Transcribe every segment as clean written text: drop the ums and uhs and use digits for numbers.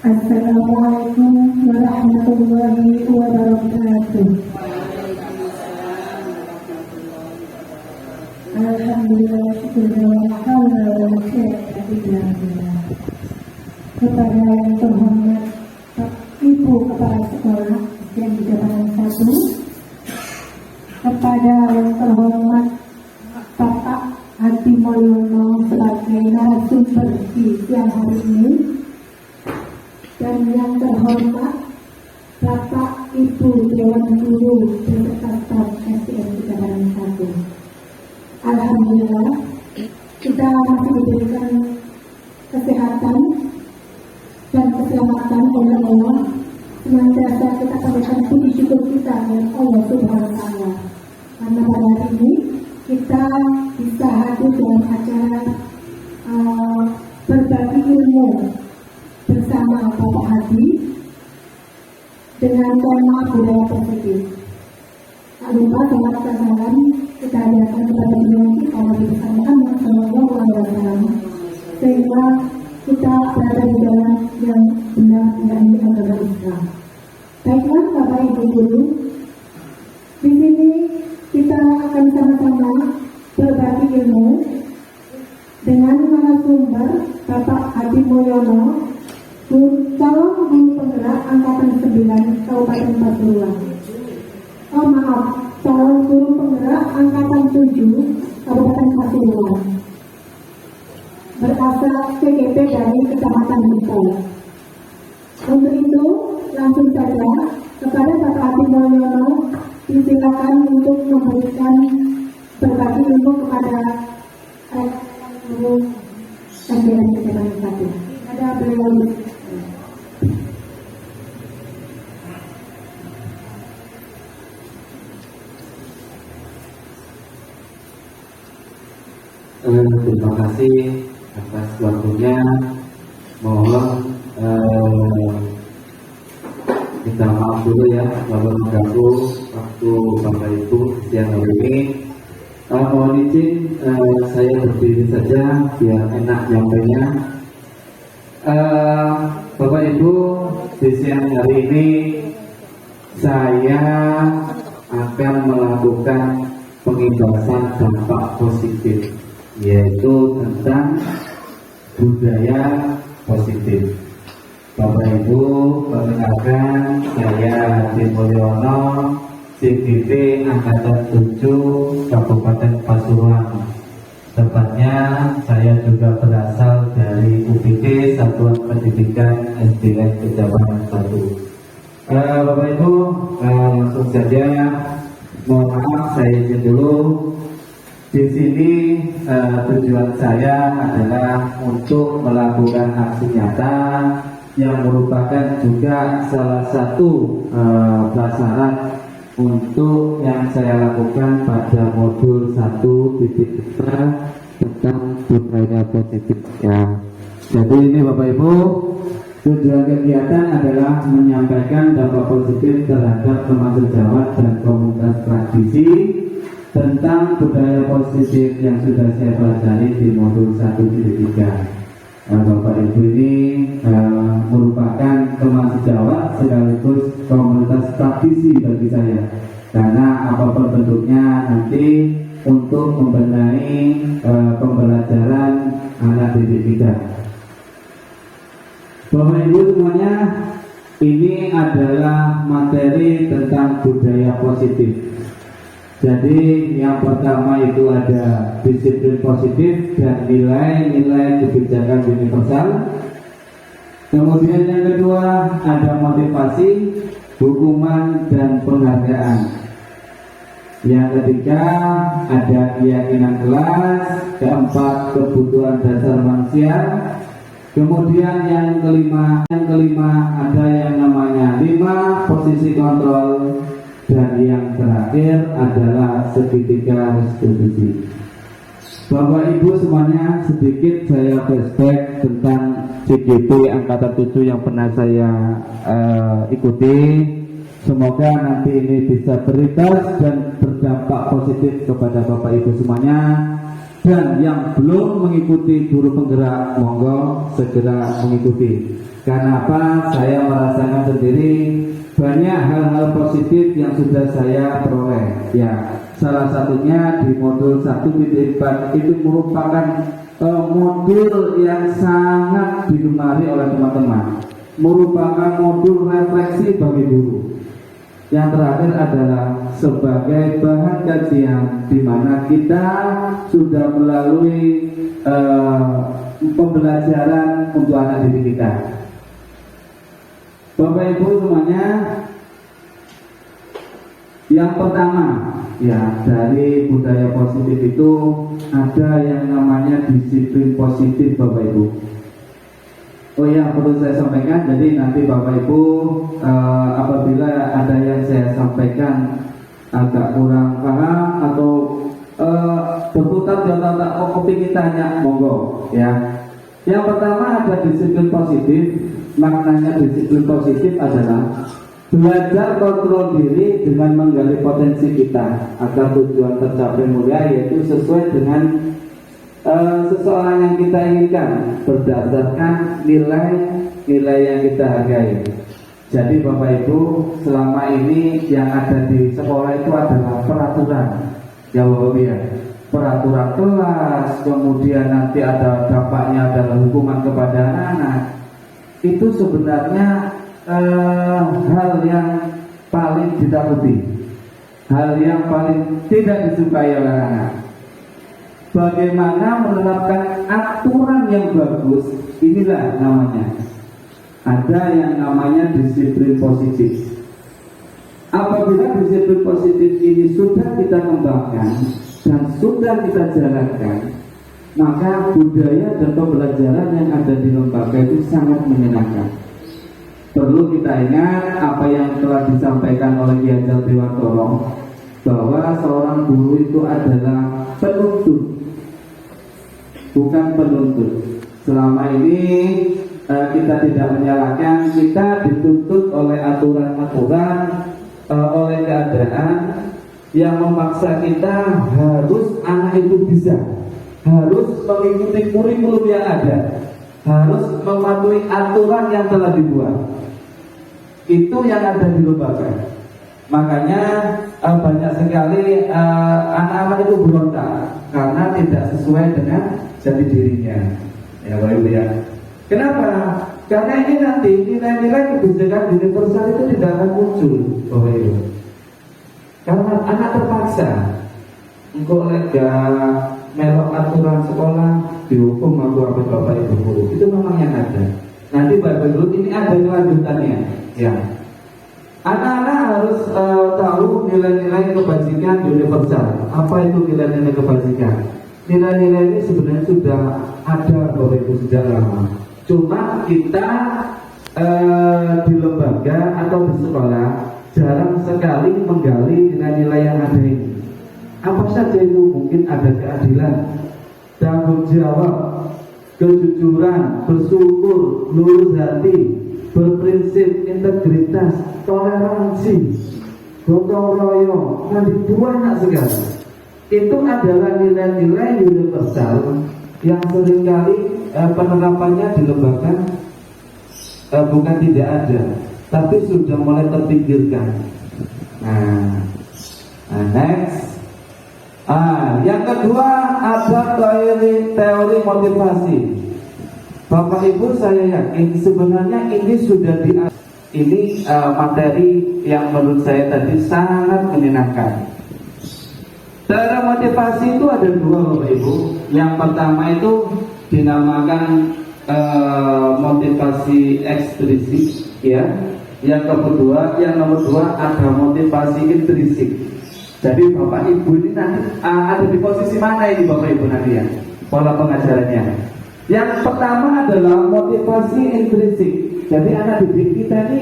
Assalamualaikum warahmatullahi wabarakatuh. Alhamdulillah, kepada yang terhormat Ibu Kepala Sekolah yang di depan satu, kepada yang terhormat Bapak Hadi Mulyono sebagai narasumber di siang hari ini, dan yang terhormat Bapak Ibu Dewan Guru beserta staf SDN di depan satu. Alhamdulillah, kita masih diberikan kesehatan dan keselamatan oleh Allah. Senantiasa kita panjatkan puji syukur kita kepada Allah Subhanahu wa Ta'ala, karena pada hari ini kita bisa hadir dalam acara berbagi ilmu bersama Bapak Hadi dengan tema budaya positif. Tak lupa salam salam kita hadirkan kepada beliau kita bersama Sallallahu Alaihi Wasallam, sehingga kita berada di dalam yang benar, yakni agama Islam. Baiklah Bapak Ibu Guru, di sini kita akan sama-sama berbagi ilmu dengan narasumber Bapak Hadi Mulyono, calon guru penggerak angkatan 9 Kabupaten Pasuruan. Calon guru penggerak angkatan 7 Kabupaten Pasuruan, berasal CGP dari Kecamatan Bukau. Untuk itu, langsung saja kepada Bapak Hadi Mulyono disilakan untuk memberikan berbagi ilmu kepada guru SDN Kecamatan Satu. Ada beliau. Terima kasih atas waktunya. Mohon minta maaf dulu ya kalau mengganggu waktu Bapak Ibu siang hari ini. Mohon izin saya berdiri saja biar enak nyampainya. Bapak Ibu, di siang hari ini saya akan melakukan pengibasan dampak positif, yaitu tentang budaya positif. Bapak Ibu, perkenalkan saya Hadi Mulyono, CGP Angkatan 7 Kabupaten Pasuruan. Tepatnya saya juga berasal dari UPT Satuan Pendidikan SDN Kecamatan Satu. Bapak Ibu, langsung saja. Mohon maaf saya izin dulu. Di sini tujuan saya adalah untuk melakukan aksi nyata yang merupakan juga salah satu prasyarat untuk yang saya lakukan pada modul 1.5 tentang budaya positif ya. Jadi ini Bapak Ibu, tujuan kegiatan adalah menyampaikan dampak positif terhadap kemanusiaan dan komunitas tradisi tentang budaya positif yang sudah saya pelajari di modul 1.3. Bapak Ibu ini merupakan kemanusiaan sekaligus komunitas tradisi bagi saya, karena apapun bentuknya nanti untuk membenahi pembelajaran anak didik kita. Bapak Ibu semuanya, ini adalah materi tentang budaya positif. Jadi yang pertama itu ada disiplin positif dan nilai-nilai kebijakan universal. Kemudian yang kedua ada motivasi, hukuman, dan penghargaan. Yang ketiga ada keyakinan kelas. Keempat, kebutuhan dasar manusia. Kemudian yang kelima ada yang namanya 5 posisi kontrol. Dan yang terakhir adalah segitiga restitusi. Bapak Ibu semuanya, sedikit saya flashback tentang CGP Angkatan 7 yang pernah saya ikuti. Semoga nanti ini bisa berimbas dan berdampak positif kepada Bapak Ibu semuanya. Dan yang belum mengikuti guru penggerak, monggo segera mengikuti. Kenapa saya merasakan sendiri banyak hal-hal positif yang sudah saya peroleh. Ya, salah satunya di modul 1.4 itu merupakan modul yang sangat digemari oleh teman-teman. Merupakan modul refleksi bagi guru. Yang terakhir adalah sebagai bahan kajian di mana kita sudah melalui pembelajaran untuk anak didik kita. Bapak Ibu semuanya, yang pertama ya dari budaya positif itu ada yang namanya disiplin positif Bapak Ibu. Oh ya, perlu saya sampaikan, jadi nanti Bapak Ibu apabila ada yang saya sampaikan agak kurang paham atau berputar di otak kepingin tanya, monggo ya. Yang pertama ada disiplin positif. Maknanya disiplin positif adalah belajar kontrol diri dengan menggali potensi kita agar tujuan tercapai mulia, yaitu sesuai dengan seseorang yang kita inginkan berdasarkan nilai-nilai yang kita hargai. Jadi Bapak Ibu, selama ini yang ada di sekolah itu adalah peraturan, ya Bapak Ibu ya, peraturan kelas, kemudian nanti ada dampaknya adalah hukuman kepada anak-anak. Itu sebenarnya hal yang paling ditakuti, hal yang paling tidak disukai oleh anak. Bagaimana menerapkan aturan yang bagus, inilah namanya. Ada yang namanya disiplin positif. Apabila disiplin positif ini sudah kita kembangkan dan sudah kita jalankan, maka budaya dan pembelajaran yang ada di lembaga itu sangat menyenangkan. Perlu kita ingat apa yang telah disampaikan oleh Ki Hajar Dewantoro, bahwa seorang guru itu adalah penuntut, bukan penuntut. Selama ini kita tidak menyalahkan, kita dituntut oleh aturan-aturan, oleh keadaan yang memaksa kita harus anak itu bisa, harus mengikuti kurikulum yang ada, harus mematuhi aturan yang telah dibuat. Itu yang ada di lembaga. Makanya banyak sekali anak-anak itu berontak karena tidak sesuai dengan jati dirinya. Ya Bapak Ibu ya. Kenapa? Karena ini nanti nilai-nilai kebijakan universal itu tidak akan muncul, Bapak Ibu. Karena anak terpaksa engkau lega melok aturan sekolah dihukum aku apa Bapak Ibu guru. Itu memang yang ada. Nanti Bapak Ibu ini ada kelanjutannya. Ya. Anak-anak harus tahu nilai-nilai kebajikan universal. Apa itu nilai-nilai kebajikan? Nilai-nilai ini sebenarnya sudah ada Bapak Ibu sejak lama. Cuma kita di lembaga atau di sekolah jarang sekali menggali nilai-nilai yang ada ini. Apa saja itu? Mungkin ada keadilan, tanggung jawab, kejujuran, bersyukur, lurus hati, berprinsip, integritas, toleransi, gotong royong, nanti banyak sekali. Itu adalah nilai-nilai universal yang seringkali penerapannya di lembaga bukan tidak ada, tapi sudah mulai terpinggirkan. Next. Yang kedua ada teori motivasi. Bapak Ibu saya yakin sebenarnya ini sudah materi yang menurut saya tadi sangat menyenangkan. Teori motivasi itu ada dua Bapak Ibu. Yang pertama itu dinamakan motivasi ekstrinsik, ya. Yang nomor dua ada motivasi intrinsik. Jadi Bapak Ibu ini nanti ada di posisi mana ini Bapak Ibu nanti ya, pola pengajarannya. Yang pertama adalah motivasi intrinsik. Jadi anak didik kita ini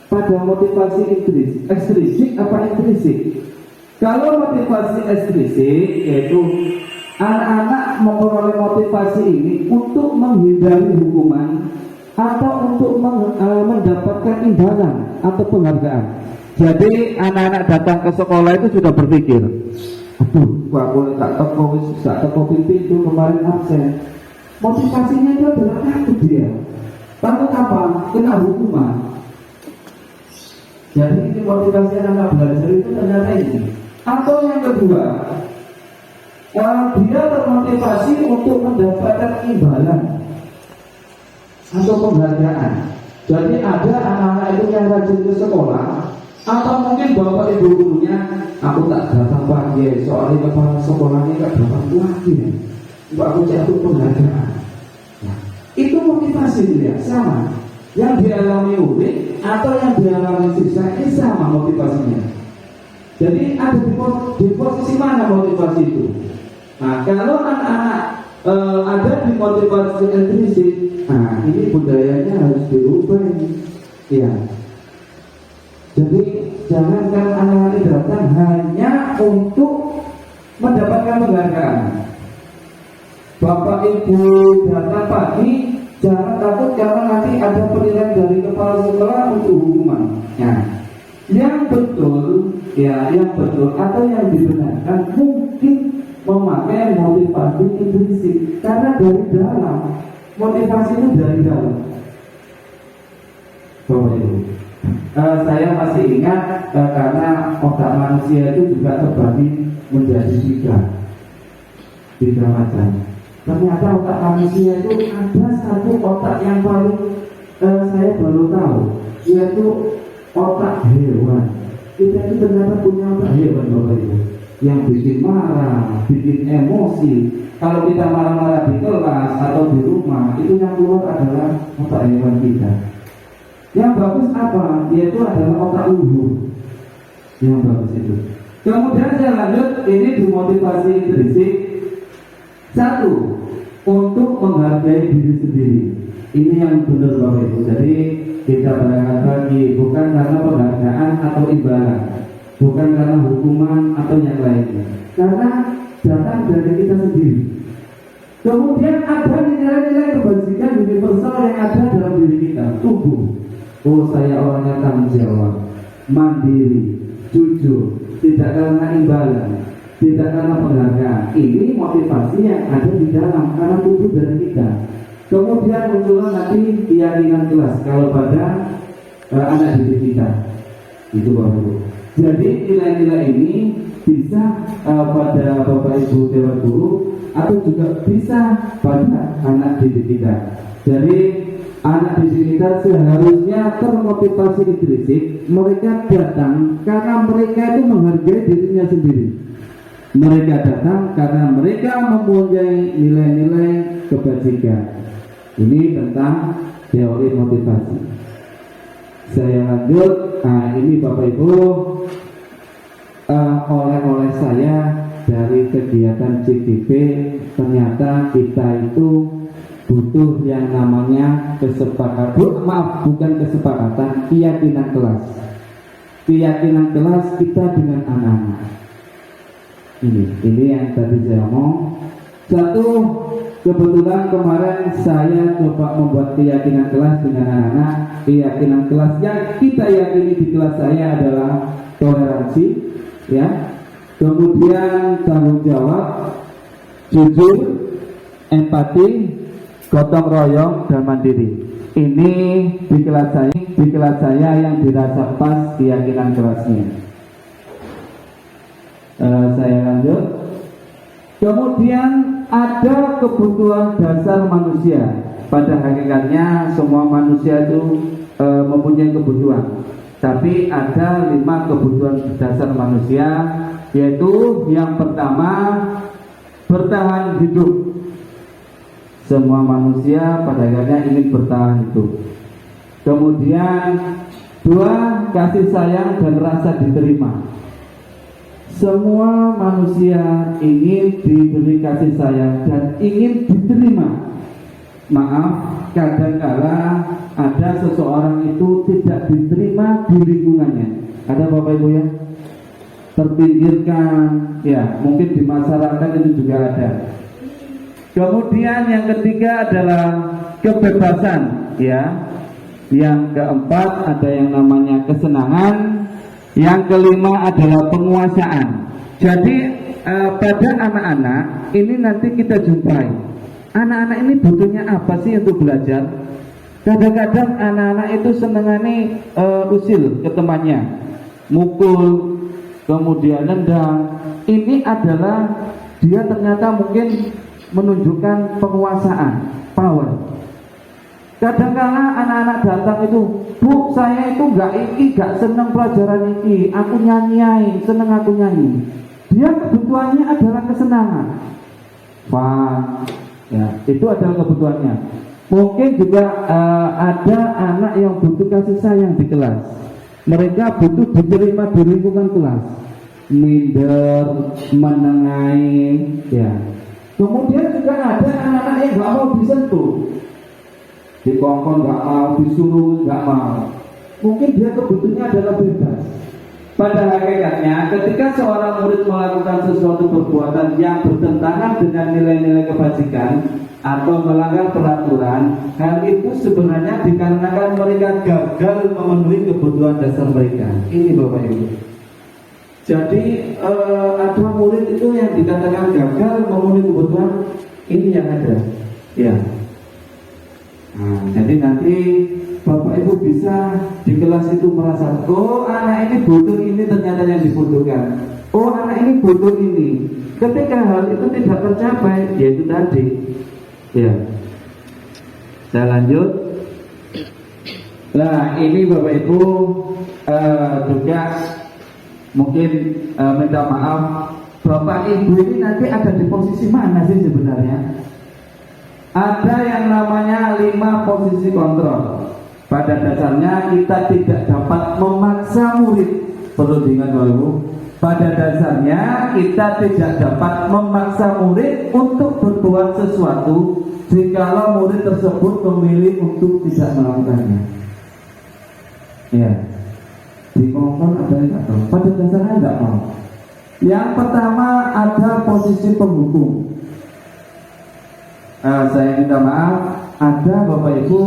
pada motivasi ekstrinsik apa intrinsik? Kalau motivasi ekstrinsik yaitu anak-anak memperoleh motivasi ini untuk menghindari hukuman atau untuk mendapatkan imbalan atau penghargaan. Jadi anak-anak datang ke sekolah itu sudah berpikir, aduh, aku tak teko pintu kemarin absen. Motivasinya itu adalah takut dia. Takut apa? Kena hukuman. Jadi ini motivasi anak belajar itu ternyata ini. Atau yang kedua, dia termotivasi untuk mendapatkan imbalan atau penghargaan. Jadi ada anak-anak itu yang rajin ke sekolah, atau mungkin bapak ibu gurunya, aku tak datang pagi, soalnya kepala sekolahnya tak datang pagi, aku jatuh penghargaan. Nah, itu motivasi dia sama. Yang dialami Uli atau yang dialami siswa ini sama motivasinya. Jadi ada di posisi mana motivasi itu? Nah, kalau anak-anak ada di motivasi intrinsik, nah ini budayanya harus dirubah ini. Ya. Jadi jangankan anak-anak datang hanya untuk mendapatkan penghargaan. Bapak ibu datang pagi, jangan takut karena nanti ada penilaian dari kepala sekolah untuk hukuman. Nah, yang betul, yang betul atau yang dibenarkan mungkin memakai motivasi intrinsik karena dari dalam, motivasi itu dari dalam. Bapak Ibu, saya masih ingat karena otak manusia itu juga terbagi menjadi tiga macam. Ternyata otak manusia itu ada satu otak yang paling saya baru tahu, yaitu otak hewan. Kita itu ternyata punya otak hewan, Bapak Ibu, yang bikin marah, bikin emosi. Kalau kita marah-marah di kelas atau di rumah, itu yang keluar adalah otak hewan kita. Yang bagus apa? Yaitu adalah otak luhur. Yang bagus itu. Kemudian saya lanjut, ini dimotivasi intrinsik. Satu, untuk menghargai diri sendiri. Ini yang benar Bapak Ibu. Jadi kita berangkat pagi bukan karena penghargaan atau imbalan, bukan karena hukuman atau yang lainnya, karena datang dari kita sendiri. Kemudian ada nilai-nilai kebajikan universal yang ada dalam diri kita. Tumbuh. Oh, saya orangnya tanggung jawab, mandiri, jujur, tidak karena imbalan, tidak karena penghargaan. Ini motivasi yang ada di dalam karena tubuh dari kita. Kemudian muncullah nanti keyakinan kelas kalau pada anak didik kita. Itu Bapak Ibu. Jadi nilai-nilai ini bisa pada Bapak Ibu dewan guru atau juga bisa pada anak didik kita. Jadi anak didik kita seharusnya termotivasi intrinsik. Mereka datang karena mereka itu menghargai dirinya sendiri. Mereka datang karena mereka mempunyai nilai-nilai kebajikan. Ini tentang teori motivasi. Saya lanjut. Nah, ini Bapak Ibu oleh saya dari kegiatan CGP, ternyata kita itu butuh yang namanya bukan kesepakatan, keyakinan kelas. Keyakinan kelas kita dengan anak-anak. Ini yang tadi saya ngomong. Satu, kebetulan kemarin saya coba membuat keyakinan kelas dengan anak-anak. Keyakinan kelas yang kita yakini di kelas saya adalah toleransi, ya. Kemudian tanggung jawab, jujur, empati, gotong royong dan mandiri. Ini di kelas saya yang dirasa pas keyakinan kelasnya. Saya lanjut. Kemudian ada kebutuhan dasar manusia. Pada hakikatnya semua manusia itu mempunyai kebutuhan. Tapi ada 5 kebutuhan dasar manusia, yaitu yang pertama bertahan hidup. Semua manusia pada hakikatnya ingin bertahan hidup. Kemudian 2, kasih sayang dan rasa diterima. Semua manusia ingin diberi kasih sayang dan ingin diterima. Maaf, kadangkala ada seseorang itu tidak diterima di lingkungannya. Ada Bapak Ibu ya? Terpinggirkan, ya mungkin di masyarakat itu juga ada. Kemudian yang ketiga adalah kebebasan, ya. Yang keempat ada yang namanya kesenangan. Yang kelima adalah penguasaan. Jadi pada anak-anak ini nanti kita jumpai. Anak-anak ini butuhnya apa sih untuk belajar? Kadang-kadang anak-anak itu senengane usil ke temannya, mukul, kemudian nendang. Ini adalah dia ternyata mungkin menunjukkan penguasaan, power. Kadang-kala anak-anak datang itu, Bu, saya itu gak seneng pelajaran ini, aku nyanyi, seneng aku nyanyi. Dia kebutuhannya adalah kesenangan, fun, ya, itu adalah kebutuhannya. Mungkin juga ada anak yang butuh kasih sayang di kelas. Mereka butuh diterima di lingkungan kelas, minder, menengahi, ya. Kemudian juga ada anak-anak yang gak mau disentuh, dikongkong gak mau, disuruh gak mau. Mungkin dia kebutuhannya adalah bebas. Pada hakikatnya, ketika seorang murid melakukan sesuatu perbuatan yang bertentangan dengan nilai-nilai kebajikan atau melanggar peraturan, hal itu sebenarnya dikarenakan mereka gagal memenuhi kebutuhan dasar mereka. Ini Bapak Ibu. Jadi ada murid itu yang dikatakan gagal memenuhi kebutuhan, ini yang ada. Ya. Nah, jadi nanti Bapak Ibu bisa di kelas itu merasa, oh anak ini butuh ini ternyata yang dibutuhkan. Oh anak ini butuh ini. Ketika hal itu tidak tercapai, yaitu tadi. Ya. Saya lanjut. Nah ini Bapak Ibu juga mungkin minta maaf, Bapak Ibu ini nanti ada di posisi mana sih sebenarnya? Ada yang namanya 5 posisi kontrol. Pada dasarnya kita tidak dapat memaksa murid. Perlu diingat Bapak Ibu, pada dasarnya kita tidak dapat memaksa murid untuk berbuat sesuatu jikalau murid tersebut memilih untuk tidak melakukannya. Ya, dikongkong ada yang tidak tahu. Pada dasarnya tidak mau. Yang pertama ada posisi penghukum. Saya minta maaf, ada Bapak Ibu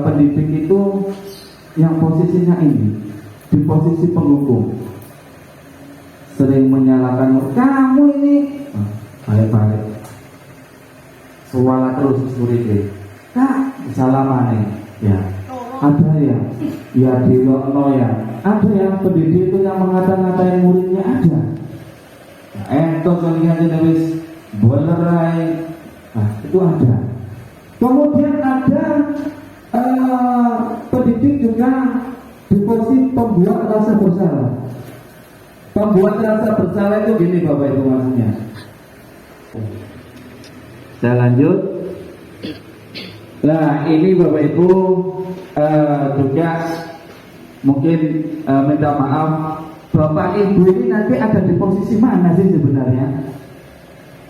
pendidik itu yang posisinya ini di posisi penghukum, sering menyalahkan kamu ini, balik-balik, suara terus murid, kak salah mana? Ya, ada yang ya dilokno ya, ada yang pendidik itu yang mengata-ngatain muridnya ada. Entos kalian jenis bolerai. Nah, itu ada. Kemudian ada pendidik juga di posisi pembuat rasa bersalah. Pembuat rasa bersalah itu gini Bapak Ibu maksudnya. Saya lanjut. Nah ini Bapak Ibu juga mungkin minta maaf, Bapak Ibu ini nanti ada di posisi mana sih sebenarnya?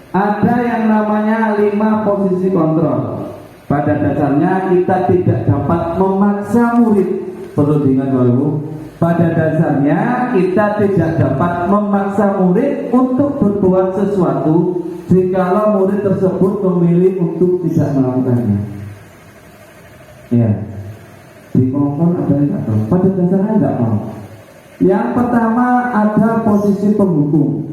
Ada yang namanya 5 posisi kontrol. Pada dasarnya kita tidak dapat memaksa murid. Perlu diingat Bapak Ibu, pada dasarnya kita tidak dapat memaksa murid untuk berbuat sesuatu jikalau murid tersebut memilih untuk tidak melakukannya. Ya, dikongkong ada yang tidak tahu. Pada dasarnya tidak mau. Yang pertama ada posisi penghukum.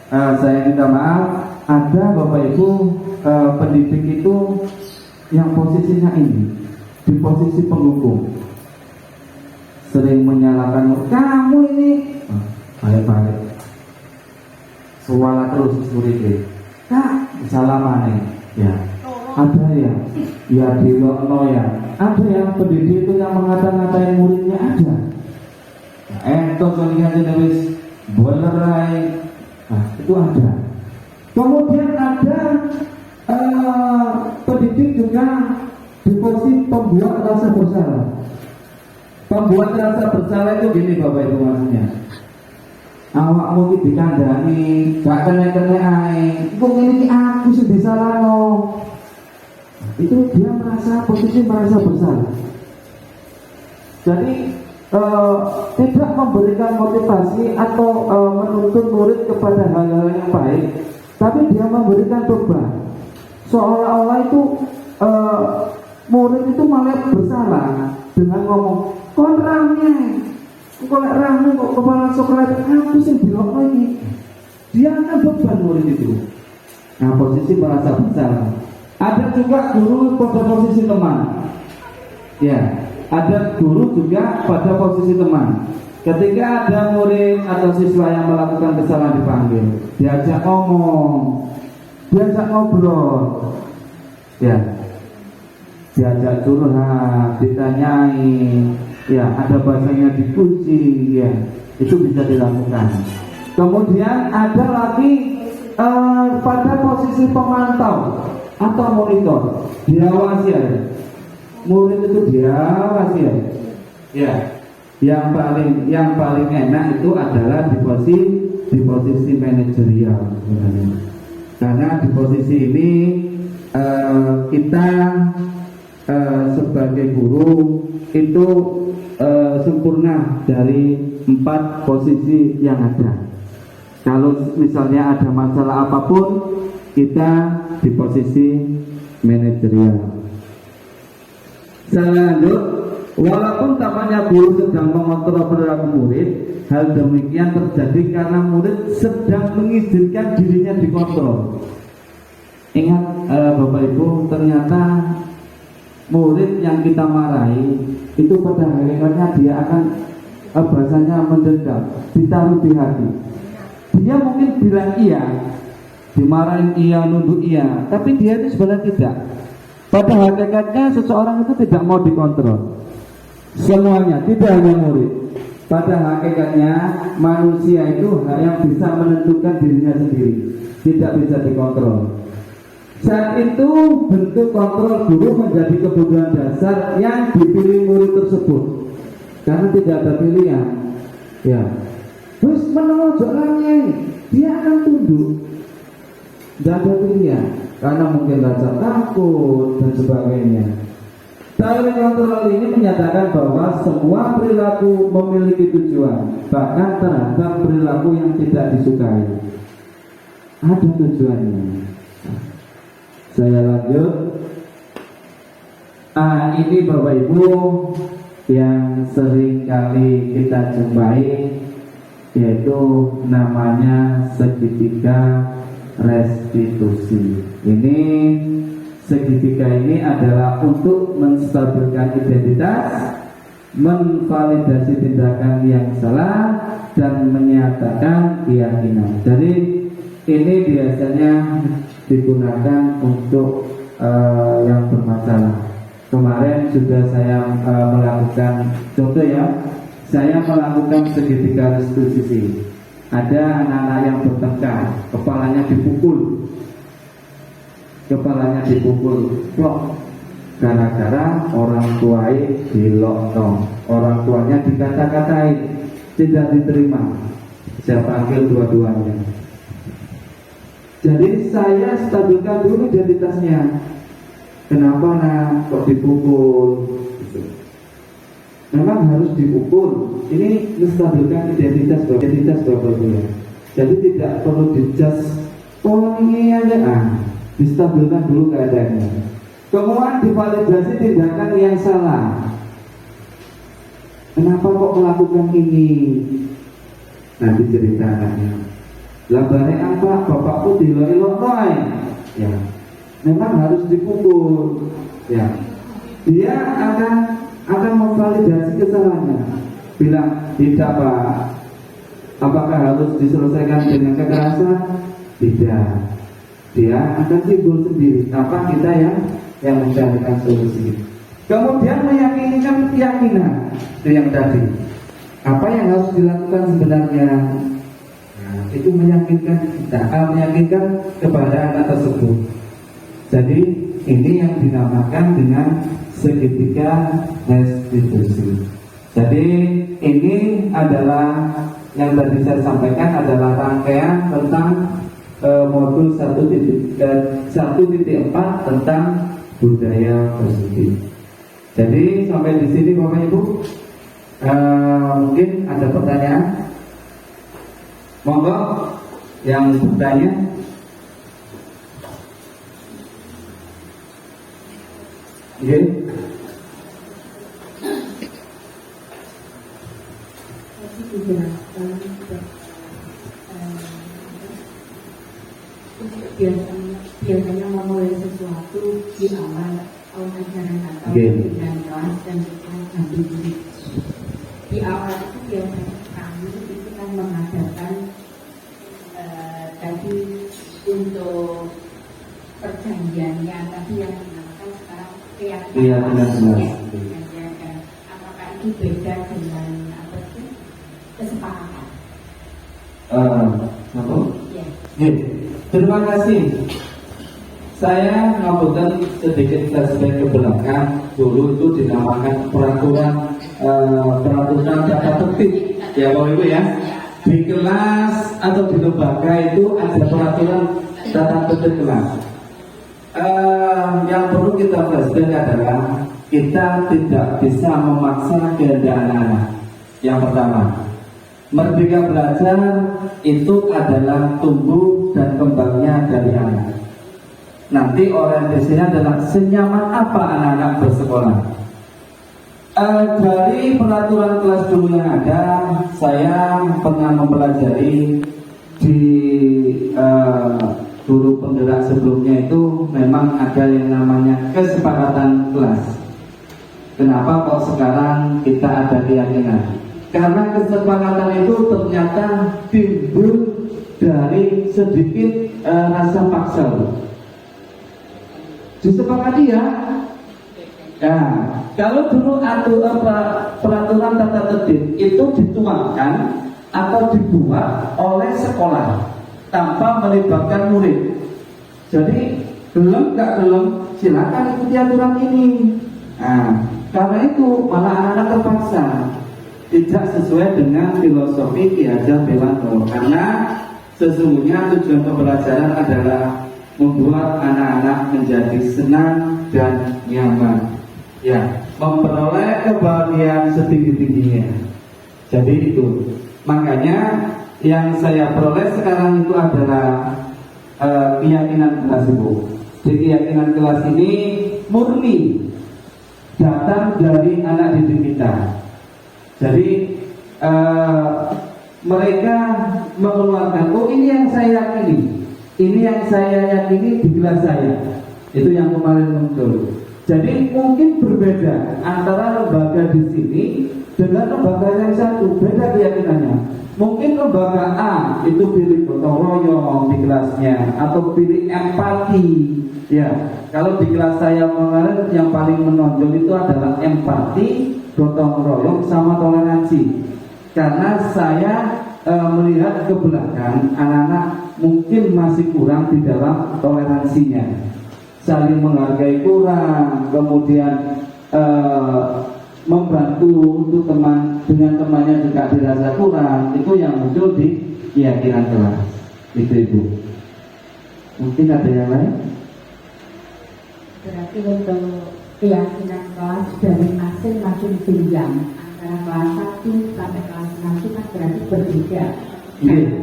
Saya minta maaf, ada Bapak Ibu pendidik itu yang posisinya ini di posisi penghukum, sering menyalahkan kamu ini, balik-balik, suara terus murid, kak salah mana? Ya, ada yang ya dilokno ya, ada yang pendidik itu yang mengata-ngatain muridnya ada. Entos kalian jenis bolerai. Nah, itu ada. Kemudian ada pendidik juga di posisi pembuat rasa bersalah. Pembuat rasa bersalah itu gini Bapak Ibu maksudnya. Awakmu iki dikandani, gak kena-kena ae. Kok ini aku sing disalahno. Itu dia merasa posisi merasa bersalah. Jadi tidak memberikan motivasi atau menuntun murid kepada hal-hal yang baik, tapi dia memberikan beban. Seolah-olah itu murid itu malah bersalah dengan ngomong, kon rame, kok rame kok kepala sekolah aku sih bilang lagi. Dia akan beban murid itu. Nah posisi merasa bersalah. Ada juga guru pada posisi teman. Ya, ada guru juga pada posisi teman. Ketika ada murid atau siswa yang melakukan kesalahan dipanggil, diajak ngomong, diajak ngobrol, ya, diajak curhat, ditanyai, ya, ada bahasanya dipuji, ya, itu bisa dilakukan. Kemudian ada lagi pada posisi pemantau atau monitor, diawasi ya. Murid itu diawasi ya. Yang paling enak itu adalah di posisi manajerial sebenarnya. Karena di posisi ini kita sebagai guru itu sempurna dari 4 posisi yang ada. Kalau misalnya ada masalah apapun, kita di posisi manajerial. Selanjut, walaupun tampaknya guru sedang mengontrol perilaku murid, hal demikian terjadi karena murid sedang mengizinkan dirinya dikontrol. Ingat Bapak Ibu, ternyata murid yang kita marahi itu pada hakikatnya dia akan bahasanya mendendam, ditaruh di hati. Dia mungkin bilang iya, dimarahin iya, nunduk iya, tapi dia itu sebenarnya tidak. Pada hakikatnya seseorang itu tidak mau dikontrol. Semuanya, tidak hanya murid. Pada hakikatnya manusia itu yang bisa menentukan dirinya sendiri, tidak bisa dikontrol. Saat itu bentuk kontrol guru menjadi kebutuhan dasar yang dipilih murid tersebut, karena tidak ada pilihan. Ya, terus menolak dia akan tunduk. Tidak ada pilihan, karena mungkin rasa takut dan sebagainya. Teori kontrol ini menyatakan bahwa semua perilaku memiliki tujuan, bahkan terhadap perilaku yang tidak disukai. Ada tujuannya. Saya lanjut. Ini Bapak Ibu yang sering kali kita jumpai, yaitu namanya segitiga restitusi. Ini segitiga ini adalah untuk menstabilkan identitas, menvalidasi tindakan yang salah, dan menyatakan keyakinan. Jadi ini biasanya digunakan untuk yang bermasalah. Kemarin sudah saya melakukan contoh ya, saya melakukan segitiga restitusi. Ada anak-anak yang bertengkar, kepalanya dipukul, plok, gara-gara orang tuanya dilokno, orang tuanya dikata-katain, tidak diterima. Saya panggil dua-duanya. Jadi saya stabilkan dulu identitasnya. Kenapa nak kok dipukul? Memang harus dipukul. Ini menstabilkan identitas Bapak Ibu. Jadi tidak perlu dijudge. Oh ini aja, distabilkan dulu keadaannya. Kemudian divalidasi tindakan yang salah. Kenapa kok melakukan ini? Nanti cerita anaknya. Labare apa? Bapakku dilok-ilok noy. Ya, memang harus dipukul. Ya, dia akan memvalidasi kesalahannya. Bilang tidak Pak. Apakah harus diselesaikan dengan kekerasan? Tidak. Dia akan timbul sendiri. Apa kita yang mencarikan solusi. Kemudian meyakinkan keyakinan itu yang tadi. Apa yang harus dilakukan sebenarnya? Nah, itu meyakinkan kita, meyakinkan kepada anak tersebut. Jadi ini yang dinamakan dengan segitiga restitusi. Jadi ini adalah yang tadi saya sampaikan adalah rangkaian tentang modul 1.4 tentang budaya positif. Jadi sampai di sini Bapak Ibu, mungkin ada pertanyaan. Monggo yang bertanya. Oke. Biasanya memulai sesuatu di awal tahun ajaran atau Oke. dengan kelas dan ambil diri. Di awal itu biasanya kami itu kan mengadakan tadi untuk perjanjiannya, tapi yang dinamakan sekarang Keyakinan kelas. keyakinan. Apakah itu beda dengan apa itu kesepakatan? Apa? Ya. Oke, terima kasih. Saya ngapunten sedikit flashback ke belakang. Dulu itu dinamakan peraturan tata tertib, ya Bapak Ibu ya. Di kelas atau di lembaga itu ada peraturan tata tertib kelas. Yang perlu kita flashback adalah kita tidak bisa memaksa kehendak anak-anak. Yang pertama, merdeka belajar itu adalah tumbuh dan kembangnya dari anak. Nanti orientasinya adalah senyaman apa anak-anak bersekolah. Dari peraturan kelas dulu yang ada, saya pernah mempelajari di guru penggerak sebelumnya itu memang ada yang namanya kesepakatan kelas. Kenapa kok sekarang kita ada keyakinan? Karena kesepakatan itu ternyata timbul dari sedikit rasa paksa. Disepakati ya. Nah, kalau dulu peraturan tata tertib itu dituangkan atau dibuat oleh sekolah tanpa melibatkan murid. Jadi belum nggak belum silakan ikuti aturan ini. Nah, karena itu malah anak-anak terpaksa tidak sesuai dengan filosofi Ki Hajar Dewantara. Karena sesungguhnya tujuan pembelajaran adalah membuat anak-anak menjadi senang dan nyaman, ya, memperoleh kebahagiaan setinggi-tingginya. Jadi itu, makanya yang saya peroleh sekarang itu adalah keyakinan kelas itu. Di keyakinan kelas ini murni datang dari anak didik kita. Jadi mereka mengeluarkan, oh ini yang saya yakini. Ini yang saya yakini di kelas saya. Itu yang kemarin muncul. Jadi mungkin berbeda antara lembaga di sini dengan lembaga yang satu, beda keyakinannya. Mungkin lembaga A itu pilih gotong royong di kelasnya atau pilih empati. Ya, kalau di kelas saya kemarin yang paling menonjol itu adalah empati, gotong royong sama toleransi. Karena saya melihat ke belakang anak-anak mungkin masih kurang di dalam toleransinya, saling menghargai kurang, kemudian membantu untuk teman dengan temannya juga dirasa kurang. Itu yang muncul di keyakinan kelas. Itu Ibu. Mungkin ada yang lain? Berarti untuk keyakinan kelas dari masing-masing jenjang antara kelas 1 sampai kelas 6 itu kan berarti berbeda.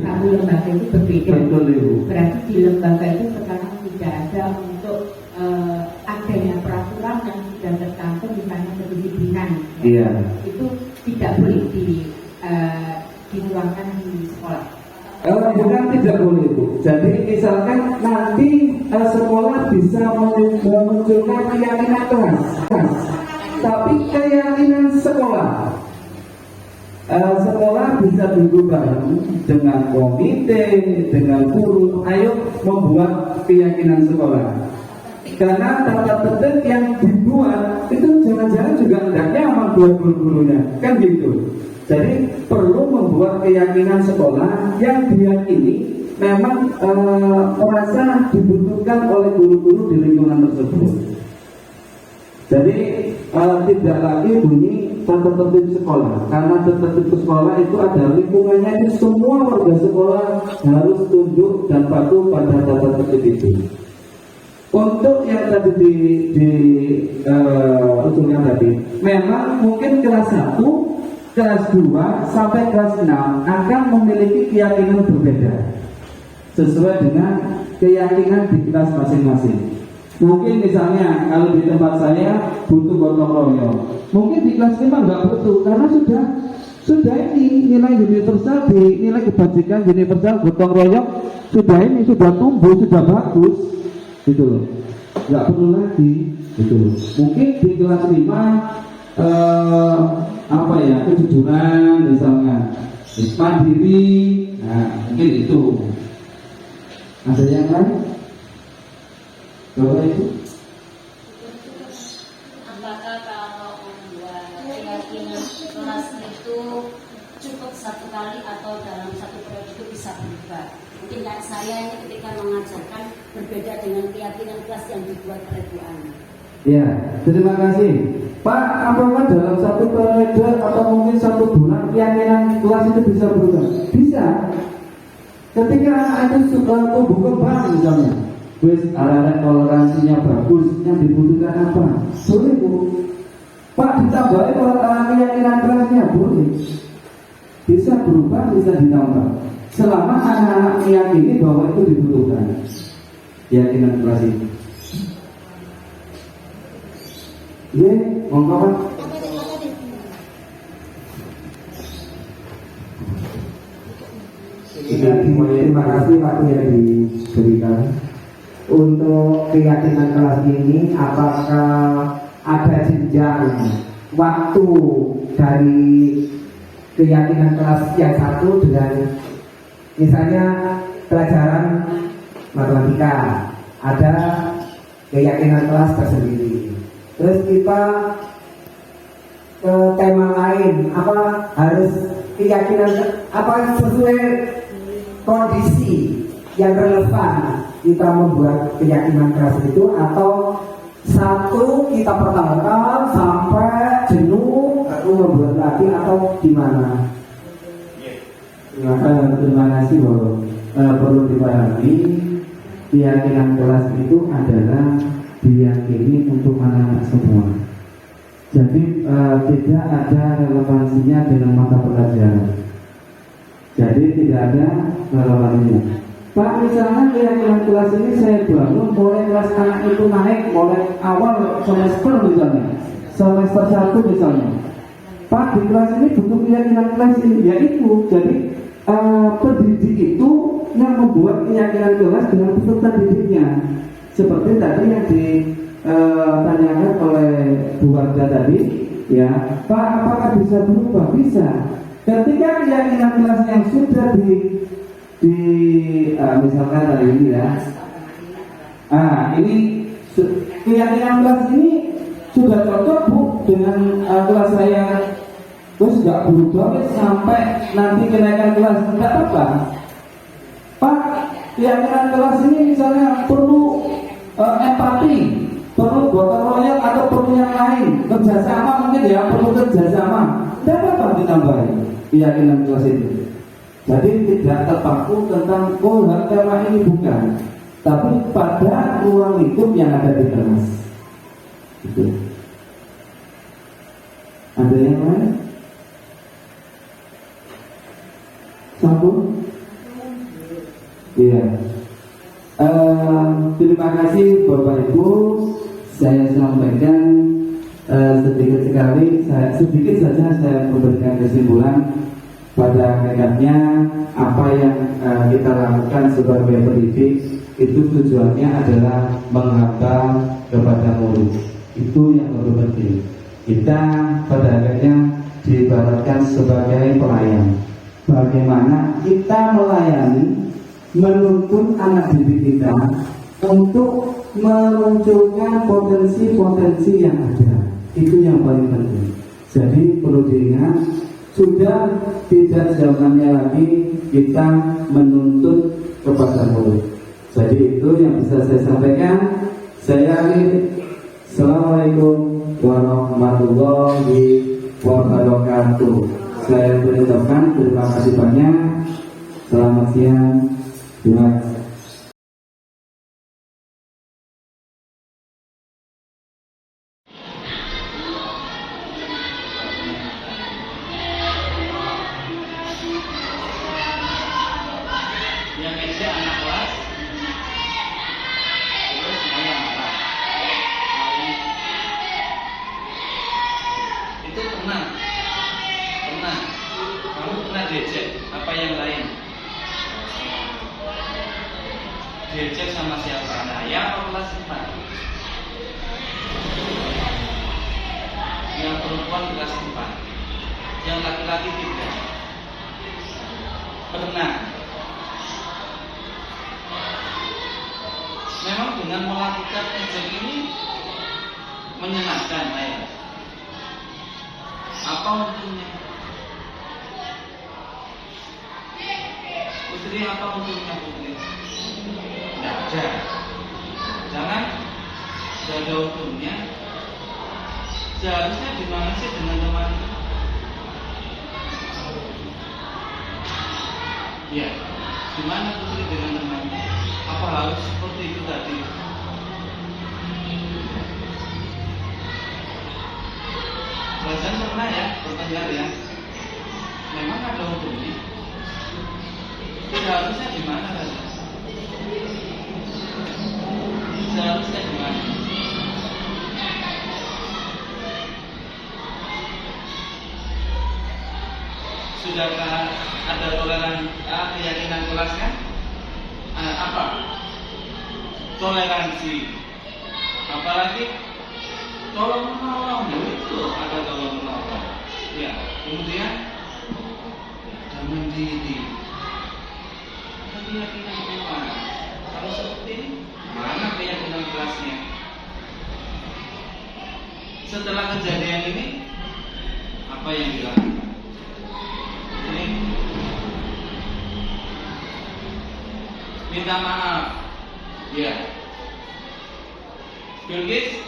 Kami lembaga itu berbeda. Betul, Ibu. Berarti di lembaga itu sekarang tidak ada untuk adanya peraturan yang sudah tercantum misalnya kedisiplinan. Iya. Itu tidak boleh dituangkan di sekolah. Bukan tidak boleh Bu. Jadi misalkan nanti sekolah bisa memunculkan keyakinan kelas, tapi keyakinan sekolah, sekolah bisa duduk bareng dengan komite, dengan guru, ayo membuat keyakinan sekolah. Karena tata tertib yang dibuat itu jangan-jangan juga tidak nyaman buat guru-gurunya, kan gitu. Jadi perlu membuat keyakinan sekolah yang diyakini memang merasa dibutuhkan oleh guru-guru di lingkungan tersebut. Jadi tidak lagi bunyi tata tertib sekolah, karena tata tertib sekolah itu ada lingkungannya, itu semua warga sekolah harus tunduk dan patuh pada tata tertib itu. Untuk yang tadi di usulnya tadi, memang mungkin kelas 1, kelas 2 sampai kelas 6 akan memiliki keyakinan berbeda sesuai dengan keyakinan di kelas masing-masing. Mungkin misalnya kalau di tempat saya butuh gotong royong, mungkin di kelas 5 nggak butuh karena sudah ini nilai universal, di nilai kebajikan universal gotong royong sudah tumbuh, sudah bagus gitu loh. nggak perlu lagi gitu. Mungkin di kelas 5 apa ya, kejujuran misalnya, mandiri, nah mungkin itu. Ada yang lain? Bapak Ibu? Apakah kalau membuat keyakinan kelas itu cukup satu kali atau dalam satu periode itu bisa berubah? Mungkin kayak saya ini ketika mengajarkan berbeda dengan keyakinan kelas yang dibuat oleh Bu Ani. Ya, terima kasih Pak. Apakah dalam satu periode atau mungkin satu bulan keyakinan kelas itu bisa berubah? Bisa. Ketika anak itu tumbuh kembang misalnya, wes arah toleransinya bagus, yang dibutuhkan apa? Boleh Bu. Pak, ditambahin keyakinan kelasnya boleh. Bisa berubah, bisa ditambah. Selama anak-anak meyakini bahwa itu dibutuhkan keyakinan kelas itu. Iya, monggo Pak. Terima kasih waktu yang diberikan. Untuk keyakinan kelas ini, apakah ada jenjang waktu dari keyakinan kelas yang satu dengan misalnya pelajaran matematika, ada keyakinan kelas tersendiri. Terus kita ke tema lain, apa harus keyakinan apa sesuai kondisi yang relevan kita membuat keyakinan keras itu, atau satu kita pertahankan sampai jenuh lalu membuat lagi, atau gimana? Terima kasih bahwa perlu dipahami keyakinan kelas itu adalah diyakini untuk anak-anak semua. Jadi tidak ada relevansinya dengan mata pelajaran. Jadi tidak ada relevansinya. Pak, misalnya keyakinan kelas ini saya bangun mulai kelas anak itu naik mulai awal semester misalnya, semester 1 misalnya. Pak, di kelas ini butuh keyakinan kelas ini, yaitu jadi pendidik itu yang membuat keyakinan kelas dengan peserta didiknya. Seperti tadi yang ditanyakan oleh Bu Warda tadi, ya, Pak, apakah bisa berubah? Bisa. Ketika keyakinan kelas yang sudah misalkan hari ini ya, ini keyakinan kelas ini sudah cocok Bu dengan kelas saya, terus nggak berubah sampai nanti kenaikan kelas, nggak apa-apa. Pak, keyakinan kelas ini misalnya perlu empati, perlu gotong royong atau perlu yang lain, kerjasama mungkin ya, perlu kerjasama, tidak apa-apa ditambahin keyakinan kelas itu. Jadi tidak terpaku tentang tema ini bukan, tapi pada ruang lingkup yang ada di kelas. Itu. Ada yang lain? Satu? Iya. Terima kasih Bapak Ibu. Saya sampaikan sedikit saja saya memberikan kesimpulan. Pada hakikatnya apa yang kita lakukan sebagai pendidik itu tujuannya adalah menghamba kepada murid. Itu yang lebih penting. Kita pada hakikatnya diibaratkan sebagai pelayan. Bagaimana kita melayani, menuntun anak didik kita untuk memunculkan potensi-potensi yang ada. Itu yang paling penting. Jadi perlu diingat, sudah tidak zamannya lagi kita menuntut kepada murid. Jadi itu yang bisa saya sampaikan. Saya akhiri. Assalamualaikum warahmatullahi wabarakatuh. Saya mengucapkan terima kasih banyak. Selamat siang. Terima kasih. Yang isi anak kelas, terus ayam apa? Itu pernah. Kamu pernah diejek? Apa yang lain? Diejek sama siapa? Saya apa kelas 4? kelas 4, yang laki-laki tidak. Pernah. Memang dengan melakukan ejek ini menyenangkan saya. Apa untungnya? Putri, apa untungnya putri? Tidak ada. Jangan tidak ada untungnya. Seharusnya gimana sih dengan teman? Ya, gimana putri dengan teman? Apa harus seperti itu tadi? Belajar pernah ya, bertengkar ya. Memang ada untungnya. Seharusnya gimana saja? Seharusnya gimana? Sudahkah ada keyakinan kelas kan? Apa? Toleransi. Apalagi tolong menolong, itu ada tolong menolong. Ya, kemudian ada mandiri. Ada keyakinan iman. Kalau seperti ini, mana keyakinan kelasnya? Setelah kejadian ini, apa yang dilakukan? Ini minta maaf. Ya, Bilqis,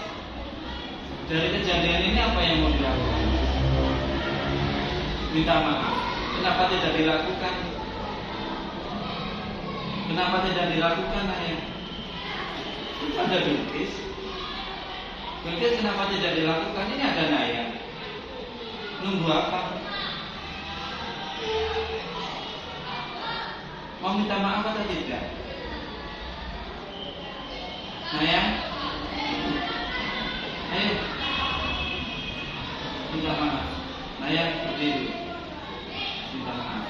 dari kejadian ini apa yang mau dilakukan? Minta maaf. Kenapa tidak dilakukan? Kenapa tidak dilakukan, ayah? Itu ada Bilqis. Bilqis kenapa tidak dilakukan? Ini ada Naya. Nunggu apa? Mau minta maaf atau tidak? Naya, ayo minta maaf. Naya berdiri, minta maaf.